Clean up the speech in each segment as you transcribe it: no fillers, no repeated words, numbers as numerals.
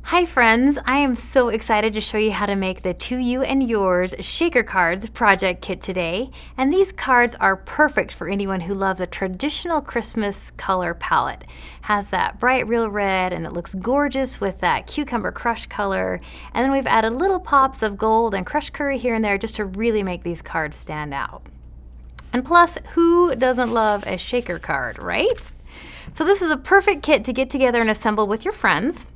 Hi friends, I am so excited to show you how to make the To You and Yours Shaker Cards project kit today. And these cards are perfect for anyone who loves a traditional Christmas color palette. Has that bright real red and it looks gorgeous with that cucumber crush color. And then we've added little pops of gold and crushed curry here and there just to really make these cards stand out. And plus, who doesn't love a shaker card, right? So this is a perfect kit to get together and assemble with your friends.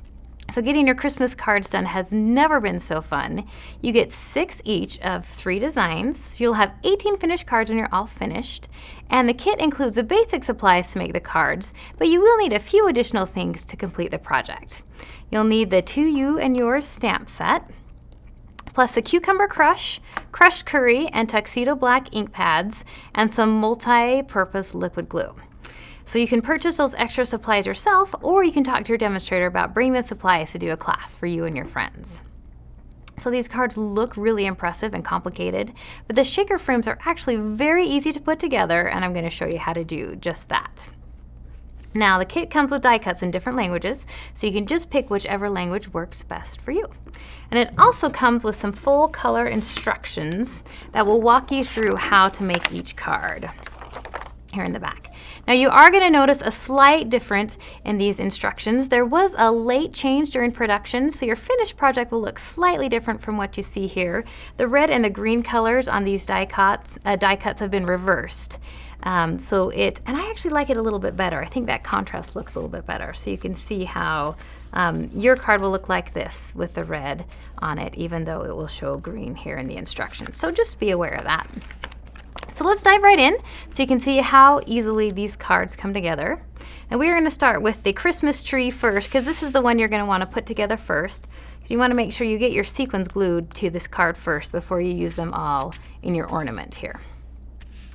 So getting your Christmas cards done has never been so fun. You get 6 each of 3 designs, so you'll have 18 finished cards when you're all finished. And the kit includes the basic supplies to make the cards, but you will need a few additional things to complete the project. You'll need the To You and Yours stamp set, plus the Cucumber Crush, Crushed Curry, and Tuxedo Black ink pads, and some multi-purpose liquid glue. So you can purchase those extra supplies yourself, or you can talk to your demonstrator about bringing the supplies to do a class for you and your friends. So these cards look really impressive and complicated, but the shaker frames are actually very easy to put together, and I'm going to show you how to do just that. Now the kit comes with die cuts in different languages, so you can just pick whichever language works best for you. And it also comes with some full color instructions that will walk you through how to make each card here in the back. Now you are going to notice a slight difference in these instructions. There was a late change during production, so your finished project will look slightly different from what you see here. The red and the green colors on these die cuts have been reversed. And I actually like it a little bit better. I think that contrast looks a little bit better. So you can see how your card will look like this with the red on it, even though it will show green here in the instructions. So just be aware of that. So let's dive right in so you can see how easily these cards come together. And we're going to start with the Christmas tree first, because this is the one you're going to want to put together first. You want to make sure you get your sequins glued to this card first before you use them all in your ornament here.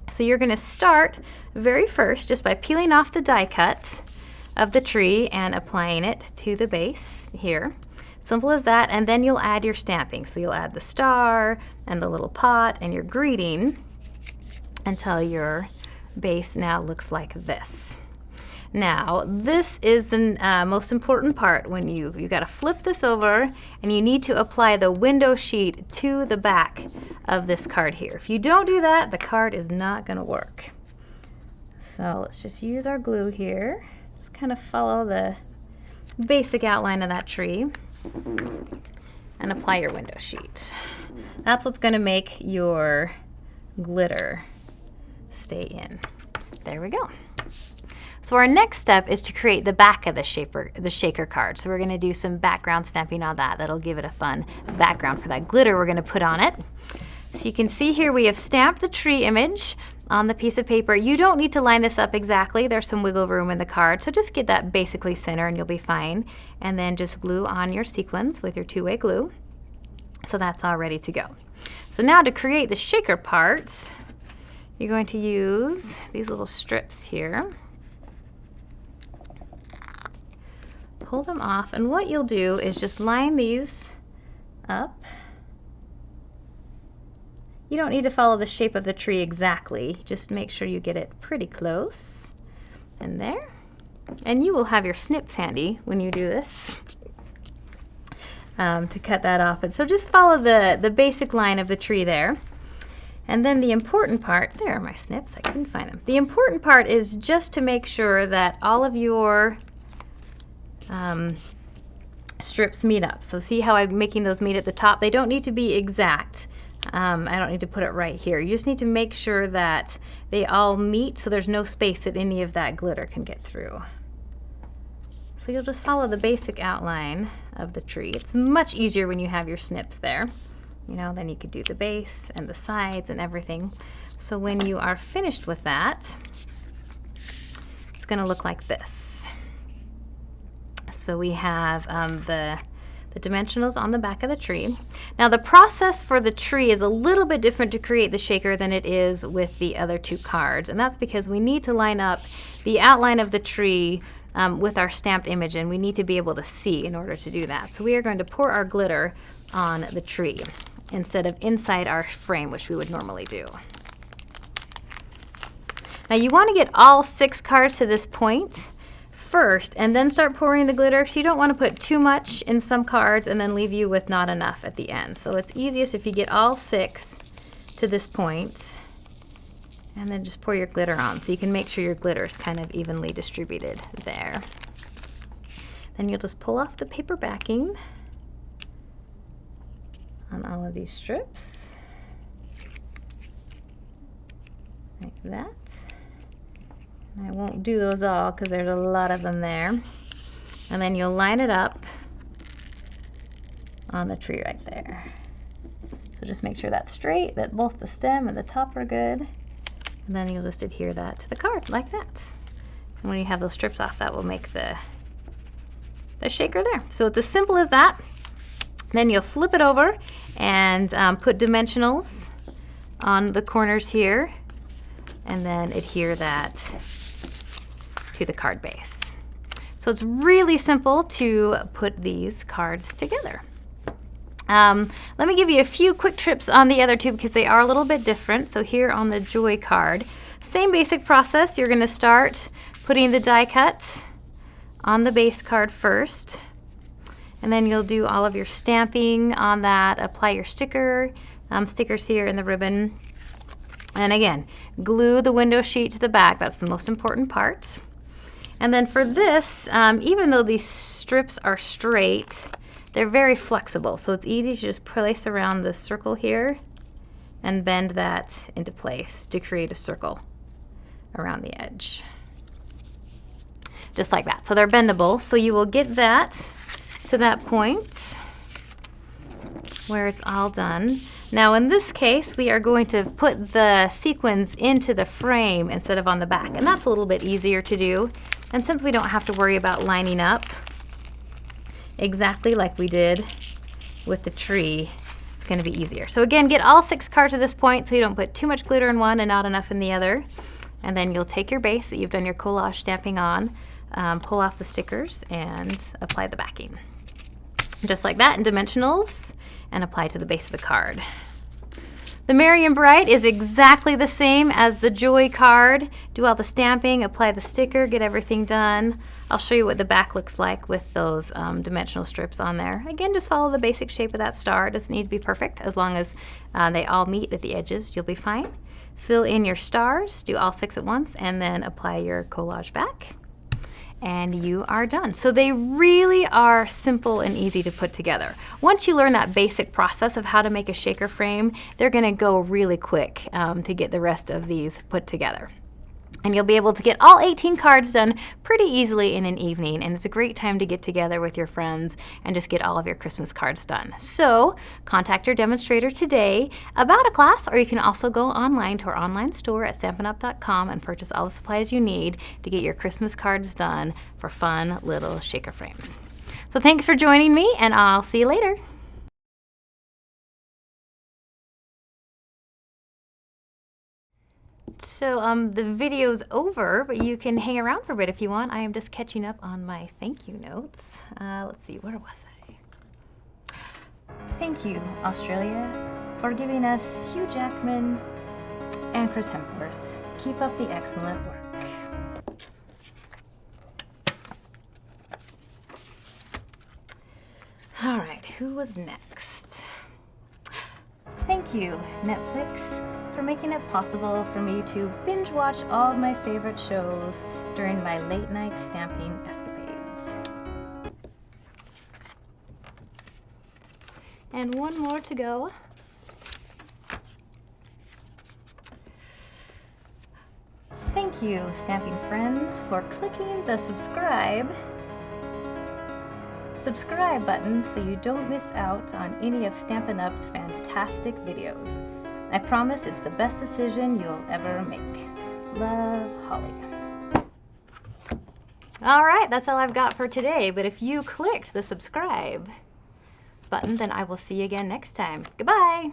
So you're going to start very first just by peeling off the die cuts of the tree and applying it to the base here. Simple as that, and then you'll add your stamping. So you'll add the star and the little pot and your greeting until your base now looks like this. Now, this is the most important part when you've got to flip this over, and you need to apply the window sheet to the back of this card here. If you don't do that, the card is not going to work. So let's just use our glue here. Just kind of follow the basic outline of that tree and apply your window sheet. That's what's going to make your glitter stay in. There we go. So our next step is to create the back of the shaker card. So we're going to do some background stamping on that. That'll give it a fun background for that glitter we're going to put on it. So you can see here we have stamped the tree image on the piece of paper. You don't need to line this up exactly. There's some wiggle room in the card. So just get that basically center and you'll be fine. And then just glue on your sequins with your two-way glue. So that's all ready to go. So now to create the shaker parts, you're going to use these little strips here. Pull them off, and what you'll do is just line these up. You don't need to follow the shape of the tree exactly. Just make sure you get it pretty close. And there. And you will have your snips handy when you do this to cut that off. And so just follow the basic line of the tree there. And then the important part, there are my snips, I couldn't find them. The important part is just to make sure that all of your strips meet up. So see how I'm making those meet at the top? They don't need to be exact. I don't need to put it right here. You just need to make sure that they all meet so there's no space that any of that glitter can get through. So you'll just follow the basic outline of the tree. It's much easier when you have your snips there. You know, then you could do the base and the sides and everything. So when you are finished with that, it's going to look like this. So we have the dimensionals on the back of the tree. Now the process for the tree is a little bit different to create the shaker than it is with the other two cards, and that's because we need to line up the outline of the tree with our stamped image, and we need to be able to see in order to do that. So we are going to pour our glitter on the tree instead of inside our frame, which we would normally do. Now you want to get all 6 cards to this point. first and then start pouring the glitter. So you don't want to put too much in some cards and then leave you with not enough at the end. So it's easiest if you get all 6 to this point and then just pour your glitter on so you can make sure your glitter is kind of evenly distributed there. Then you'll just pull off the paper backing on all of these strips like that. I won't do those all because there's a lot of them there. And then you'll line it up on the tree right there. So just make sure that's straight, that both the stem and the top are good. And then you'll just adhere that to the card like that. And when you have those strips off, that will make the shaker there. So it's as simple as that. Then you'll flip it over and put dimensionals on the corners here and then adhere that to the card base. So it's really simple to put these cards together. Let me give you a few quick tips on the other two because they are a little bit different. So here on the Joy card, same basic process. You're going to start putting the die cut on the base card first, and then you'll do all of your stamping on that, apply your stickers here in the ribbon, and again, glue the window sheet to the back. That's the most important part. And then for this, even though these strips are straight, they're very flexible, so it's easy to just place around the circle here and bend that into place to create a circle around the edge. Just like that. So they're bendable, so you will get that to that point where it's all done. Now in this case, we are going to put the sequins into the frame instead of on the back, and that's a little bit easier to do. And since we don't have to worry about lining up exactly like we did with the tree, it's going to be easier. So again, get all 6 cards at this point so you don't put too much glitter in one and not enough in the other. And then you'll take your base that you've done your collage stamping on, pull off the stickers and apply the backing. Just like that in dimensionals, and apply to the base of the card. The Merry and Bright is exactly the same as the Joy card. Do all the stamping, apply the sticker, get everything done. I'll show you what the back looks like with those dimensional strips on there. Again, just follow the basic shape of that star. It doesn't need to be perfect. As long as they all meet at the edges, you'll be fine. Fill in your stars, do all 6 at once, and then apply your collage back. And you are done. So they really are simple and easy to put together. Once you learn that basic process of how to make a shaker frame, they're gonna go really quick to get the rest of these put together. And you'll be able to get all 18 cards done pretty easily in an evening, and it's a great time to get together with your friends and just get all of your Christmas cards done. So contact your demonstrator today about a class, or you can also go online to our online store at StampinUp.com and purchase all the supplies you need to get your Christmas cards done for fun little shaker frames. So thanks for joining me, and I'll see you later. So the video's over, but you can hang around for a bit if you want. I am just catching up on my thank you notes. Let's see, where was I? Thank you, Australia, for giving us Hugh Jackman and Chris Hemsworth. Keep up the excellent work. All right, who was next? Thank you, Netflix, for making it possible for me to binge watch all of my favorite shows during my late night stamping escapades. And one more to go. Thank you, stamping friends, for clicking the subscribe button so you don't miss out on any of Stampin' Up's fantastic videos. I promise it's the best decision you'll ever make. Love, Holly. All right, that's all I've got for today, but if you clicked the subscribe button, then I will see you again next time. Goodbye.